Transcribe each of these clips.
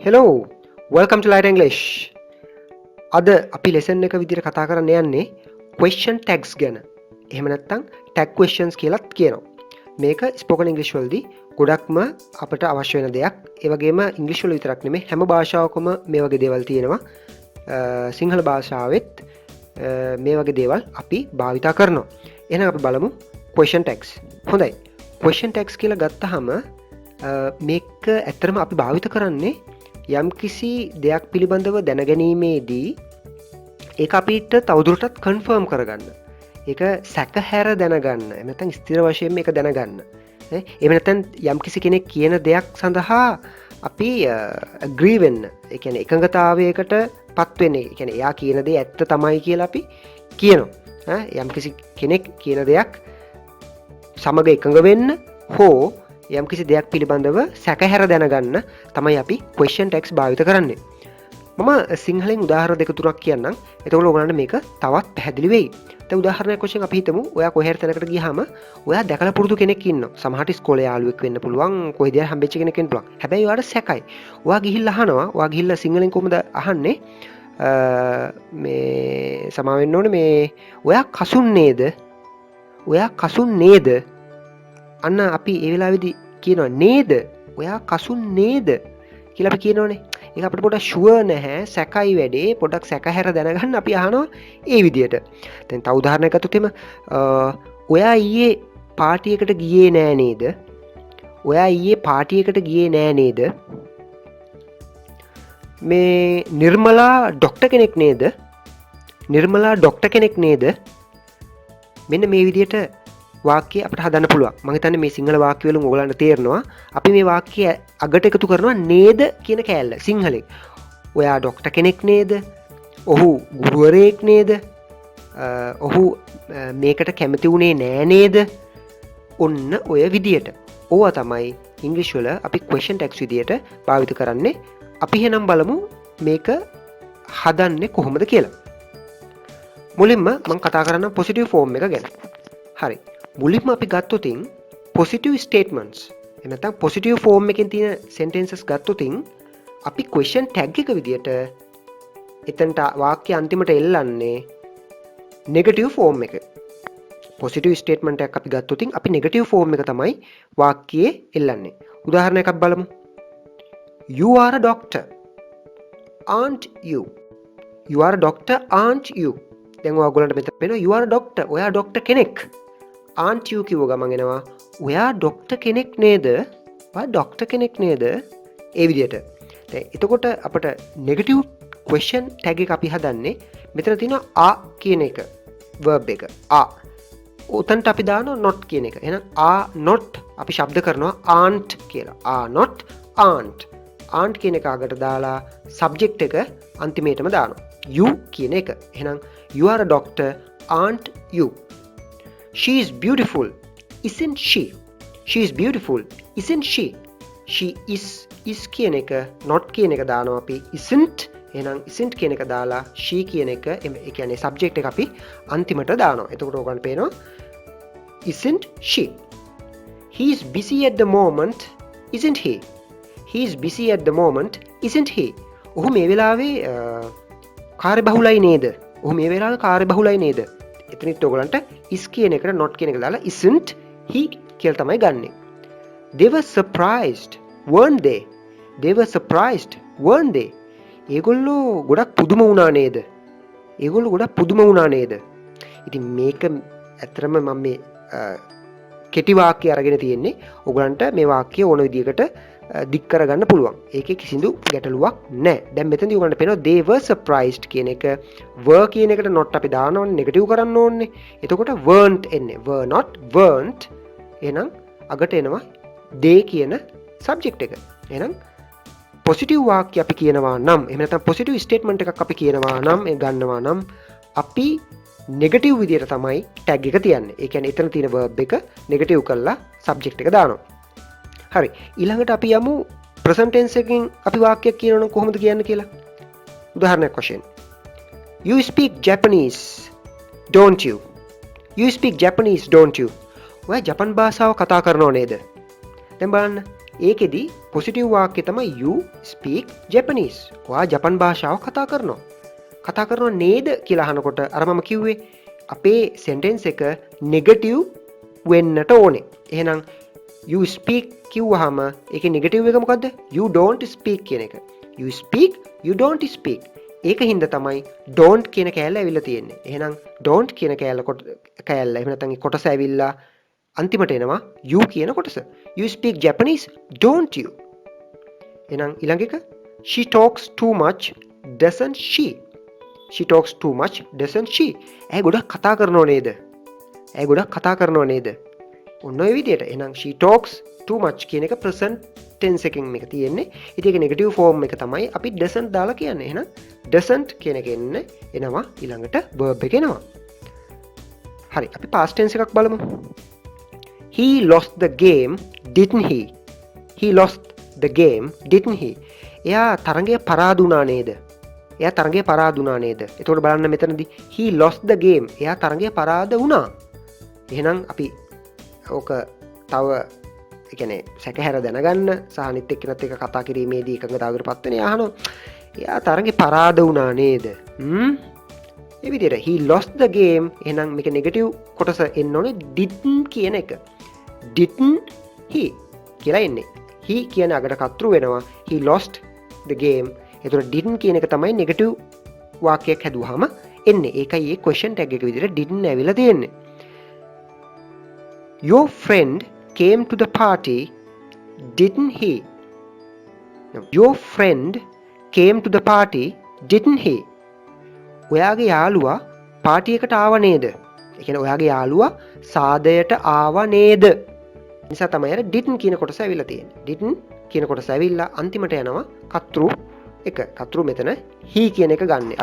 Hello, welcome to Light English. අද අපි lesson එක විදිහට කතා කරන්න යන්නේ question tags ගැන. එහෙම නැත්නම් tag questions කියලාත් කියනවා. මේක spoken English වලදී ගොඩක්ම අපට අවශ්‍ය වෙන දෙයක්. ඒ වගේම English වල විතරක් නෙමෙයි හැම භාෂාවකම මේ වගේ දේවල් තියෙනවා. සිංහල භාෂාවෙත් මේ වගේ දේවල් අපි භාවිතා කරනවා. එහෙනම් අපි බලමු question tags. හොඳයි. question tags කියලා ගත්තාම මේක ඇත්තටම අපි භාවිත කරන්නේ යම් කිසි දෙයක් පිළිබඳව දැනගැනීමේදී ඒක අපිට තවදුරටත් කන්ෆර්ම් කරගන්න. ඒක සැකහැර දැනගන්න. එහෙම නැත්නම් ස්ථිර වශයෙන් මේක දැනගන්න. එහෙම නැත්නම් යම් කිසි කෙනෙක් කියන දෙයක් සඳහා අපි agree වෙන්න. ඒ කියන්නේ එකඟතාවයකට පත් වෙන්නේ. ඒ කියන්නේ එයා කියන දේ ඇත්ත තමයි කියලා අපි කියනවා. යම් කිසි කෙනෙක් කියන දෙයක් සමග එකඟ වෙන්න හෝ යම් කිසි දෙයක් පිළිබඳව සැකහැර දැනගන්න තමයි අපි question tags භාවිත කරන්නේ. මම සිංහලෙන් උදාහරණ දෙක තුනක් කියන්නම්. එතකොට ඔයගොල්ලන්ට මේක තවත් පැහැදිලි වෙයි. දැන් උදාහරණයක් වශයෙන් අපි හිතමු ඔයා කොහේ හරි තැනකට ගියාම ඔයා දැකලා පුරුදු කෙනෙක් ඉන්නවා. සමහරට ඉස්කෝලේ යාළුවෙක් වෙන්න පුළුවන්, කොහෙද හරි හම්බෙච්ච කෙනෙක් වෙන්න පුළුවන්. හැබැයි ඔයාට සැකයි. ඔයා ගිහිල්ලා අහනවා, ඔයා ගිහිල්ලා සිංහලෙන් කොහොමද අහන්නේ? මේ සමා වෙන්න ඕනේ මේ ඔයා කසුන් නේද? ඔයා කසුන් නේද? අන්න අපි ඒ වෙලාවේදී කියනවා නේද? ඔයා කසුන් නේද? කියලා අපි කියනවනේ. ඒක අපිට පොඩ්ඩක් ෂුවර් නැහැ, සැකයි වැඩේ, පොඩ්ඩක් සැකහැර දැනගන්න අපි අහනවා ඒ විදියට. දැන් තව උදාහරණයක් ගත්තොත් එimhe ඔයා ඊයේ පාටි එකට ගියේ නෑ නේද? ඔයා ඊයේ පාටි එකට ගියේ නෑ නේද? මේ නිර්මලා ඩොක්ටර් කෙනෙක් නේද? නිර්මලා ඩොක්ටර් කෙනෙක් නේද? මෙන්න මේ විදියට වාක්‍ය අපිට හදන්න පුළුවන්. මම හිතන්නේ මේ සිංහල වාක්‍ය වලින් ඔයගලන්ට තේරෙනවා. අපි මේ වාක්‍ය අගට එකතු කරනවා නේද කියන කෑල්ල සිංහලෙන්. ඔයා ડોක්ටර් කෙනෙක් නේද? ඔහු ගුරුවරයෙක් නේද? ඔහු මේකට කැමති වුණේ නෑ නේද? ඔන්න ඔය විදියට. ඕවා තමයි ඉංග්‍රීසි වල අපි question tags විදියට භාවිත කරන්නේ. අපි එහෙනම් බලමු මේක හදන්නේ කොහොමද කියලා. මුලින්ම මම කතා කරන්න positive form එක ගැන. හරි. මුලින්ම අපි ගත්තොතින් positive statements එහෙම නැත්නම් positive form එකෙන් තියෙන sentences ගත්තොතින් අපි question tag එක විදියට එතනට වාක්‍ය අන්තිමට එල්ලන්නේ negative form එක. positive statement එකක් අපි ගත්තොතින් අපි negative form එක තමයි වාක්‍යයේ එල්ලන්නේ. උදාහරණයක් අපි බලමු. You are a doctor. Aren't you? You are a doctor, aren't you? දැන් ඔයගොල්ලන්ට මෙතන පේනවා you are a doctor. ඔයා ඩොක්ටර් කෙනෙක්. aren't you කිව්ව ගමන් එනවා ඔයා ඩොක්ටර් කෙනෙක් නේද? ඔයා ඩොක්ටර් කෙනෙක් නේද? ඒ විදිහට. දැන් එතකොට අපිට negative question tag එක අපි හදන්නේ මෙතන තියෙනවා කියන එක verb එක. උතන්ට අපි දානවා not කියන එක. එහෙනම් not අපි ශබ්ද කරනවා aren't කියලා. not aren't. aren't කියන එක අගට දාලා subject එක අන්තිමේටම දානවා. you කියන එක. එහෙනම් you are a doctor, aren't you? She is beautiful, isn't she? She is beautiful, isn't she? She is කියන එක not කියන එක දානවා අපි isn't. එහෙනම් isn't කියන එක දාලා she කියන එක ඒ කියන්නේ subject එක අපි අන්තිමට දානවා. එතකොට ඔයගොල්ලන්ට පේනවා isn't she? He is busy at the moment, isn't he? He is busy at the moment, isn't he? ඔහු මේ වෙලාවේ කාර්යබහුලයි නේද? ඔහු මේ වෙලාවේ කාර්යබහුලයි නේද? එතනිත් ඔයගලන්ට is කියන එකට not කියන එක දාලා isn't he කියලා තමයි ගන්නෙ. They were surprised, weren't they? They were surprised, weren't they? ඒගොල්ලෝ ගොඩක් පුදුම වුණා නේද? ඒගොල්ලෝ ගොඩක් පුදුම වුණා නේද? ඉතින් මේක ඇත්තටම මම මේ කෙටි වාක්‍ය අරගෙන තියෙන්නේ. ඔයගලන්ට මේ වාක්‍ය ඕන විදිහකට දික් කරගන්න පුළුවන්. ඒකේ කිසිදු ගැටලුවක් නැහැ. දැන් මෙතනදී උගලන්ට පේනවා they were surprised කියන එක were කියන එකට not අපි දානවනේ නෙගටිව් කරන්න ඕනේ. එතකොට weren't එන්නේ. were not, weren't. එහෙනම් අගට එනවා they කියන subject එක. එහෙනම් positive වාක්‍ය අපි කියනවා නම් එහෙම නැත්නම් positive statement එකක් අපි කියනවා නම් ගන්නවා නම් අපි නෙගටිව් විදියට තමයි tag එක තියන්නේ. ඒ කියන්නේ එතන තියෙන verb එක නෙගටිව් කරලා subject එක දානවා. හරි. ඊළඟට අපි යමු present tense එකකින් අපි වාක්‍යයක් කියනවනම් කොහොමද කියන්නේ කියලා. උදාහරණයක් වශයෙන්. You speak Japanese, don't you? You speak Japanese, don't you? ඔයා ජපන් භාෂාව කතා කරනව නේද? දැන් බලන්න. ඒකෙදි පොසිටිව් වාක්‍යය තමයි you speak Japanese. ඔයා ජපන් භාෂාව කතා කරනවා. කතා කරනවා නේද කියලා අහනකොට අර මම කිව්වේ අපේ සෙන්ටෙන්ස් එක නෙගටිව් වෙන්නට ඕනේ. එහෙනම් you speak කිව්වහම ඒකේ නෙගටිව් එක මොකද්ද? you don't speak කියන එක. you speak, you don't speak. ඒක හින්දා තමයි don't කියන කෑල්ල ඇවිල්ලා තියෙන්නේ. එහෙනම් don't කියන කෑල්ල එහෙම නැත්නම් කොටස ඇවිල්ලා අන්තිමට එනවා you කියන කොටස. you speak Japanese, don't you? එහෙනම් ඊළඟ එක she talks too much, doesn't she? she talks too much, doesn't she? ඇය ගොඩක් කතා කරනව නේද? ඇය ගොඩක් කතා කරනව නේද? ඔන්න ඔය විදිහට. එහෙනම් she talks too much කියන එක present tense එකකින් මේක තියෙන්නේ. ඉතින් ඒක negative form එක තමයි අපි doesn't දාලා කියන්නේ. එහෙනම් doesn't කියන එක එනවා ඊළඟට verb එක එනවා. හරි. අපි past tense එකක් බලමු. He lost the game, didn't he? He lost the game, didn't he? එයා තරගය පරාද වුණා නේද? එයා තරගය පරාද වුණා නේද? එතකොට බලන්න මෙතනදී he lost the game. එයා තරගය පරාද වුණා. එහෙනම් අපි ඕක තව ඒ කියන්නේ සැකහැර දැනගන්න සහ අනිත් එක්කෙනත් එක්ක කතා කිරීමේදී එකඟතාවයකටපත් වෙන අහනවා. එයා තරගේ පරාද වුණා නේද? ඒ විදිහට he lost the game. එහෙනම් මේක නෙගටිව් කොටස එන්න ඕනේ didn't කියන එක. didn't he කියලා එන්නේ. he කියන අගට කතරු වෙනවා. he lost the game. එතකොට didn't කියන එක තමයි නෙගටිව් වාක්‍යයක් හැදුවාම එන්නේ. ඒකයි මේ question tag එක විදිහට didn't ඇවිල්ලා තියෙන්නේ. Your friend came to the party, didn't he? Your friend came to the party, didn't he? ඔයාගේ යාළුවා පාටි එකට ආව නේද? ඒ කියන්නේ ඔයාගේ යාළුවා සාදයට ආව නේද? නිසා තමයි අර didn't කියන කොටස ඇවිල්ලා තියෙන්නේ. didn't කියන කොටස ඇවිල්ලා අන්තිමට යනවා කතෘ එක. කතෘ මෙතන he කියන එක ගන්න.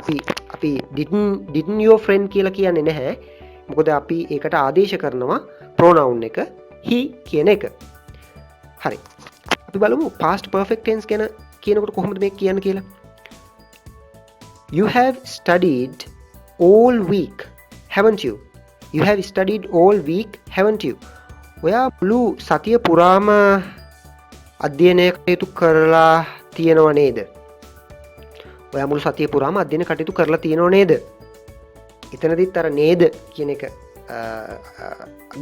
අපි didn't your friend කියලා කියන්නේ නැහැ. මොකද අපි ඒකට ආදේශ කරනවා pronoun එක he කියන එක. හරි. අපි බලමු past perfect tense ගැන කියනකොට කොහොමද මේක කියන්නේ කියලා. You have studied all week, haven't you? You have studied all week, haven't you? ඔයා මුළු සතිය පුරාම අධ්‍යයනය කටයුතු කරලා තියෙනව නේද? ඔයා මුළු සතිය පුරාම අධ්‍යයන කටයුතු කරලා තියෙනව නේද? එතනදිත් අර නේද කියන එක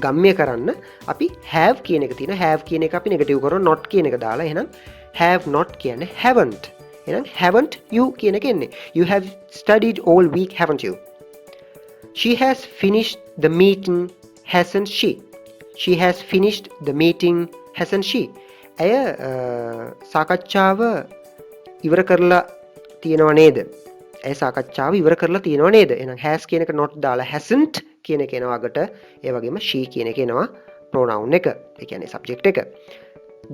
ගම්ම්‍ය කරන්න අපි have කියන එක තියෙන. have කියන එක අපි නෙගටිව් කරනවා not කියන එක දාලා. එහෙනම් have not කියන්නේ haven't. එහෙනම් haven't you කියන එක එන්නේ. You have studied all week, haven't you? She has finished the meeting, hasn't she? She has finished the meeting, hasn't she? ඇය සාකච්ඡාව ඉවර කරලා තියෙනව නේද? ඇය සාකච්ඡාව ඉවර කරලා තියෙනව නේද? එහෙනම් has කියන එක not දාලා hasn't කියන එක එනවා අගට. ඒ වගේම she කියන එක එනවා pronoun එක. ඒ කියන්නේ subject එක.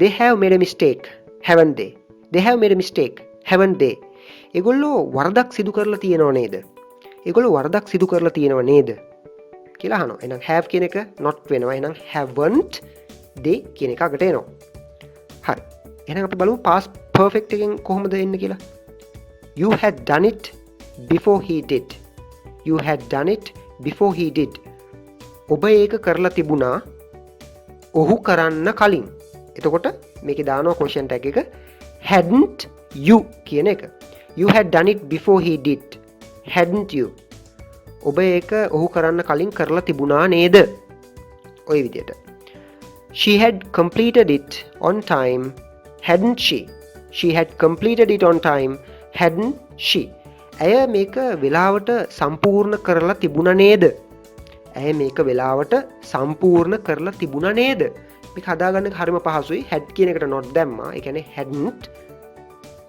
They have made a mistake, haven't they? They have made a mistake, haven't they? ඒගොල්ලෝ වරදක් සිදු කරලා තියෙනව නේද? ඒගොල්ලෝ වරදක් සිදු කරලා තියෙනව නේද? කියලා අහනවා. එහෙනම් have කියන එක not වෙනවා. එහෙනම් haven't they කියන එක අගට එනවා. හරි. එහෙනම් අපි බලමු past perfect එකෙන් කොහොමද එන්නේ කියලා. You had done it before he did. You had done it before he did. ඔබ ඒක කරලා තිබුණා ඔහු කරන්න කලින්. එතකොට මේකේ දානවා question tag එක hadn't you කියන එක. You had done it before he did. Hadn't you? ඔබ ඒක ඔහු කරන්න කලින් කරලා තිබුණා නේද? ඔය විදියට. She had completed it on time, hadn't she? She had completed it on time, hadn't she? ඇය මේක වෙලාවට සම්පූර්ණ කරලා තිබුණා නේද? ඇය මේක වෙලාවට සම්පූර්ණ කරලා තිබුණා නේද? මේක හදාගන්න හරිම පහසුයි. had කියන එකට not දැම්මා. ඒ කියන්නේ hadn't.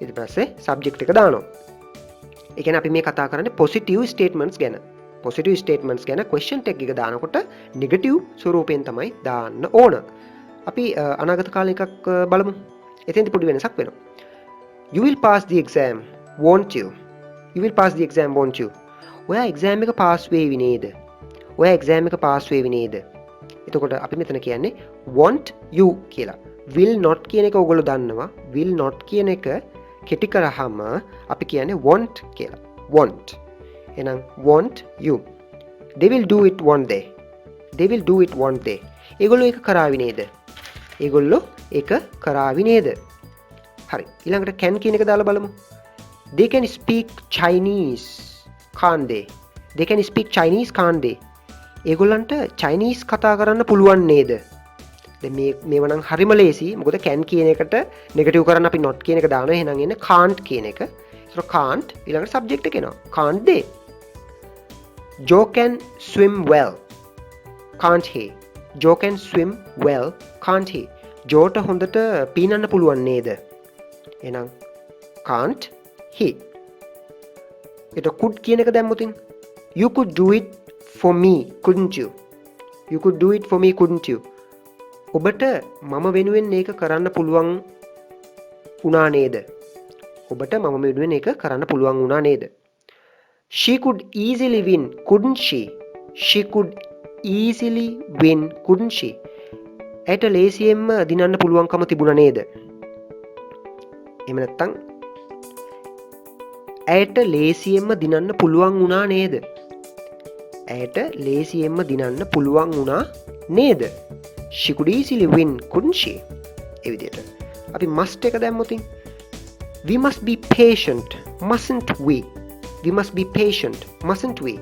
ඊට පස්සේ subject එක දානවා. ඒ කියන්නේ අපි මේ කතා කරන්නේ positive statements ගැන. positive statements ගැන question tag එක දානකොට negative ස්වරූපයෙන් තමයි දාන්න ඕන. අපි අනාගත කාලේ එකක් බලමු. එතෙන්දී පොඩි වෙනසක් වෙනවා. You will pass the exam, won't you? You will pass the exam, won't you? ඔයා exam එක pass වෙවි නේද? ඔයා exam එක pass වෙවි නේද? එතකොට අපි මෙතන කියන්නේ won't you කියලා. will not කියන එක ඔයගොල්ලෝ දන්නවා. will not කියන එක කෙටි කරාම අපි කියන්නේ won't කියලා. won't. එහෙනම් won't you? They will do it one day. They will do it one day. ඒගොල්ලෝ ඒක කරાવી නේද? ඒගොල්ලෝ ඒක කරાવી නේද? හරි. ඊළඟට can කියන එක දාලා බලමු. They can speak Chinese, can't they? They can speak Chinese, can't they? ඒගොල්ලන්ට Chinese කතා කරන්න පුළුවන් නේද? දැන් මේව නම් හරිම ලේසි. මොකද can කියන එකට නෙගටිව් කරන්න අපි not කියන එක දානවා. එහෙනම් එන්නේ can't කියන එක. ඒතර can't ඊළඟට subject එක එනවා. Can't they? Joe can swim well, can't he? Joe can swim well, can't he? ජෝට හොඳට පීනන්න පුළුවන් නේද? එහෙනම් can't he? ඒත could කියන එක දැම්මොතින් you could do it for me, couldn't you? You could do it for me, couldn't you? ඔබට මම වෙනුවෙන් මේක කරන්න පුළුවන් වුණා නේද? ඔබට මම වෙනුවෙන් ඒක කරන්න පුළුවන් වුණා නේද? She could easily win, couldn't she? She could easily win, couldn't she? ඇයට ලේසියෙන්ම දිනන්න පුළුවන්කම තිබුණා නේද? එහෙම නැත්නම් ඇයට ලේසියෙන්ම දිනන්න පුළුවන් වුණා නේද? ඇයට ලේසියෙන්ම දිනන්න පුළුවන් වුණා නේද? She could easily win, couldn't she? ඒ විදිහට අපි must එක දැම්මොතින් we must be patient, mustn't we? We must be patient, mustn't we?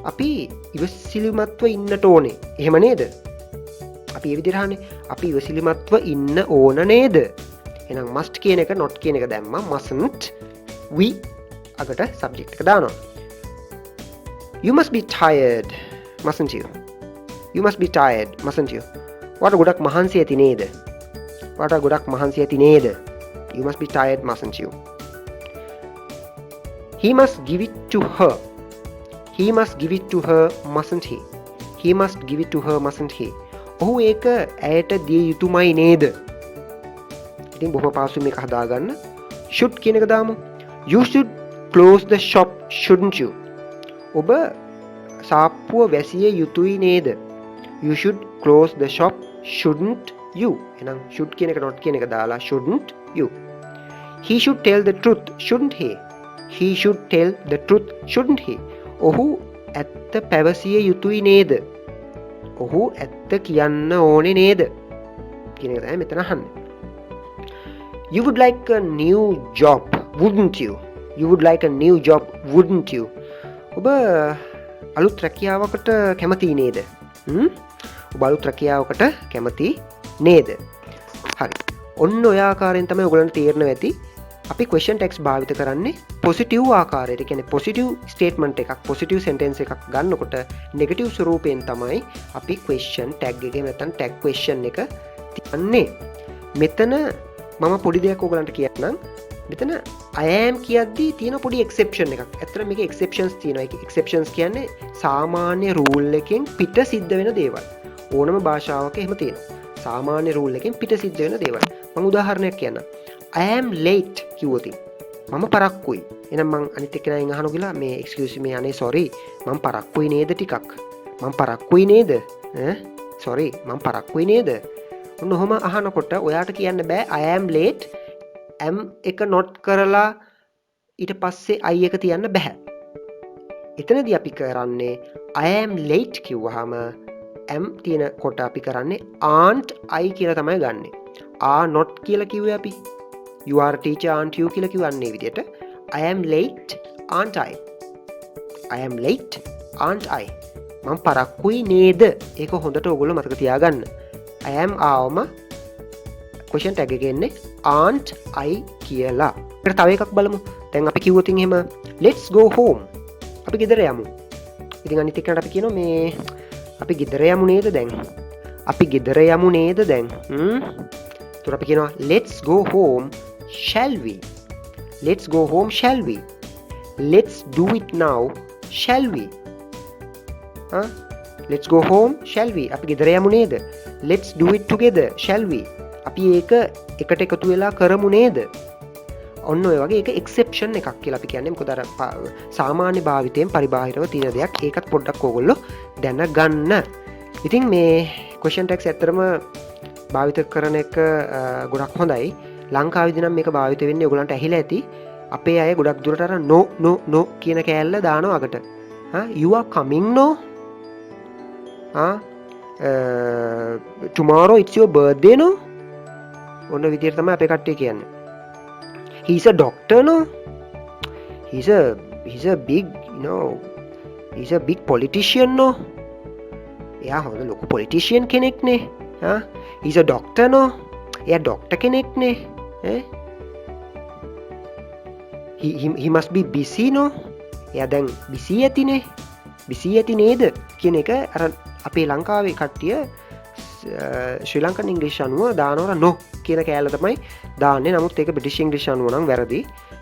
අපි ඉවසිලිමත්ව ඉන්නට ඕනේ. එහෙම නේද? අපි ඒ විදිහට අහන්නේ අපි ඉවසිලිමත්ව ඉන්න ඕන නේද? එහෙනම් must කියන එක not කියන එක දැම්මා. mustn't we අකට subject එක දානවා. You must be tired, mustn't you? You must be tired, mustn't you? වට ගොඩක් මහන්සි ඇති නේද? වට ගොඩක් මහන්සි ඇති නේද? You must be tired, mustn't you? He must give it to her. He must give it to her, mustn't he? He must give it to her, mustn't he? ඔහු ඒක ඇයට දිය යුතුමයි නේද? ඉතින් බොහොම පාසුවෙන් මේක හදාගන්න. should කියන එක දාමු. You should close the shop, shouldn't you? ඔබ සාප්පුව වැසිය යුතුයි නේද? You should close the shop, shouldn't you? එහෙනම් should කියන එක not කියන එක දාලා shouldn't you? He should tell the truth, shouldn't he? He should tell the truth, shouldn't he? ඔහු ඇත්ත පැවසිය යුතුයි නේද? ඔහු ඇත්ත කියන්න ඕනේ නේද? කියන එක තමයි මෙතන අහන්නේ. You would like a new job, wouldn't you? You would like a new job, wouldn't you? ඔබ අලුත් රැකියාවකට කැමති නේද? ඔබ අලුත් රැකියාවකට කැමති නේද? හරි. ඔන්න ඔය ආකාරයෙන් තමයි ඔයගලන්ට තේරෙනවා ඇති අපි question text භාවිත කරන්නේ positive ආකාරයට. ඒ කියන්නේ positive statement එකක්, positive sentence එකක් ගන්නකොට negative ස්වරූපයෙන් තමයි අපි question tag එකේ නැත්නම් tag question එක තියන්නේ. මෙතන මම පොඩි දෙයක් ඔයගලන්ට කියන්නම්. මෙතන I am කියද්දී තියෙන පොඩි exception එකක්. ඇත්තට මේකේ exceptions තියෙනවා. ඒක exceptions කියන්නේ සාමාන්‍ය rule එකෙන් පිට සිද්ධ වෙන දේවල්. ඕනම භාෂාවක එහෙම තියෙනවා. සාමාන්‍ය rule එකෙන් පිට සිද්ධ වෙන දේවල්. මම උදාහරණයක් කියන්නම්. I am late කිව්වොත් මම පරක්කුයි. එහෙනම් මං අනිත් එක්කෙනාගෙන් අහනවා කියලා මේ excuse me අනේ sorry මම පරක්කුයි නේද ටිකක්. මම පරක්කුයි නේද? sorry මම පරක්කුයි නේද? ඔන්න ඔහම අහනකොට ඔයාට කියන්න බෑ I am late am එක not කරලා ඊට පස්සේ I එක තියන්න බෑ. එතනදී අපි කරන්නේ I am late කිව්වහම am තියෙන කොට අපි කරන්නේ aren't I කියලා තමයි ගන්නෙ. are not කියලා කිව්වේ අපි. You are a teacher, aren't you කියලා කිව්වන්නේ විදියට. I am late, aren't I? I am late, aren't I? මම පරක්කුයි නේද? ඒක හොඳට ඔයගොල්ලෝ මතක තියාගන්න. I am ආවම question tag එකේ එන්නේ aren't I කියලා. ඊට තව එකක් බලමු. දැන් අපි කිව්වොත් එහෙම let's go home. අපි ගෙදර යමු. ඉතින් අනිත් එක්කනට අපි කියනවා මේ අපි ගෙදර යමු නේද දැන්? අපි ගෙදර යමු නේද දැන්? ඒතර අපි කියනවා let's go home, shall we? Let's go home, shall we? Let's do it now, shall we? Let's go home, shall we? අපි ගෙදර යමු නේද? Let's do it together, shall we? අපි ඒක එකට එකතු වෙලා කරමු නේද? ඔන්න ඔය වගේ ඒක එක්සෙප්ෂන් එකක් කියලා අපි කියන්නේ. මොකද අර සාමාන්‍ය භාවිතයෙන් පරිබාහිරව තියෙන දෙයක්. ඒකත් පොඩ්ඩක් ඕගොල්ලෝ දැනගන්න. ඉතින් මේ question tags ඇත්තරම භාවිත කරන එක ගොඩක් හොඳයි. ලංකාවේදී නම් මේක භාවිත වෙන්නේ ඔයගලන්ට ඇහිලා ඇති. අපේ අය ගොඩක් දුරට අර no කියන කෑල්ල දානවා අකට. You are coming no? Tomorrow it's your birthday no? ඔන්න විදිහට තමයි අපේ කට්ටිය කියන්නේ. He's a doctor no. He's a big, he's a big politician no. එයා හොඳ ලොකු politician කෙනෙක්නේ. He's a doctor no. එයා doctor කෙනෙක්නේ. He must be busy no. එයා දැන් busy ඇතිනේ. busy ඇති නේද කියන එක අර අපේ ලංකාවේ කට්ටිය ශ්‍රී ලංකන් ඉංග්‍රීසි අනුව දානවර no කියන කෑල්ල තමයි දාන්නේ. නමුත් ඒක බ්‍රිටිෂ් ඉංග්‍රීසි අනුව නම් වැරදි.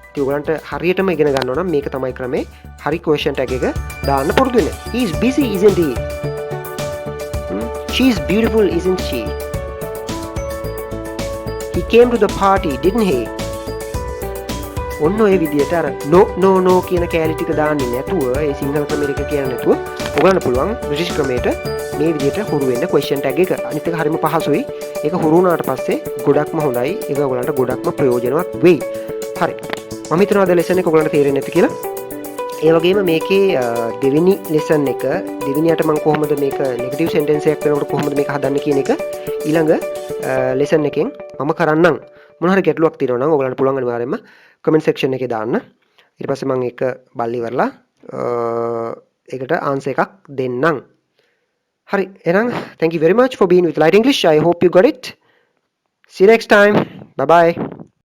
ඉතින් ඔයගලන්ට හරියටම ඉගෙන ගන්න ඕන නම් මේක තමයි ක්‍රමේ. හරි question tag එක දාන්න පුරුදු වෙන්න. He is busy isn't he? She is beautiful isn't she? He came to the party didn't he? ඔන්න ඔය විදිහට අර no කියන කෑලි ටික දාන්නේ නැතුව ඒ සිංහල ක්‍රමයට කියන්නේ නැතුව ඔයගලන්ට පුළුවන් බ්‍රිටිෂ් ක්‍රමයට මේ විදිහට හුරු වෙන්න question tag එක. අනිත් එක හරිම පහසුයි. ඒක හුරු වුණාට පස්සේ ගොඩක්ම හොඳයි. ඒක ඔයගලන්ට ගොඩක්ම ප්‍රයෝජනවත් වෙයි. හරි. මම හිතනවා අද lesson එක ඔයගලන්ට තේරෙන්නේ නැති කියලා. ඒ වගේම මේකේ දෙවෙනි lesson එක දෙවෙනියට මම කොහොමද මේක negative sentence එකක් වෙනකොට කොහොමද මේක හදන්නේ කියන එක ඊළඟ lesson එකෙන් මම කරන්නම්. මොන හරි ගැටලුවක් තියෙනවා නම් ඔයගලන්ට පුළුවන් අනිවාර්යයෙන්ම comment section එකේ දාන්න. ඊට පස්සේ මම ඒක බලලි ඉවරලා ඒකට answer එකක් දෙන්නම්. Hari, Erang, thank you very much for being with Light English. I hope you got it. See you next time. Bye bye.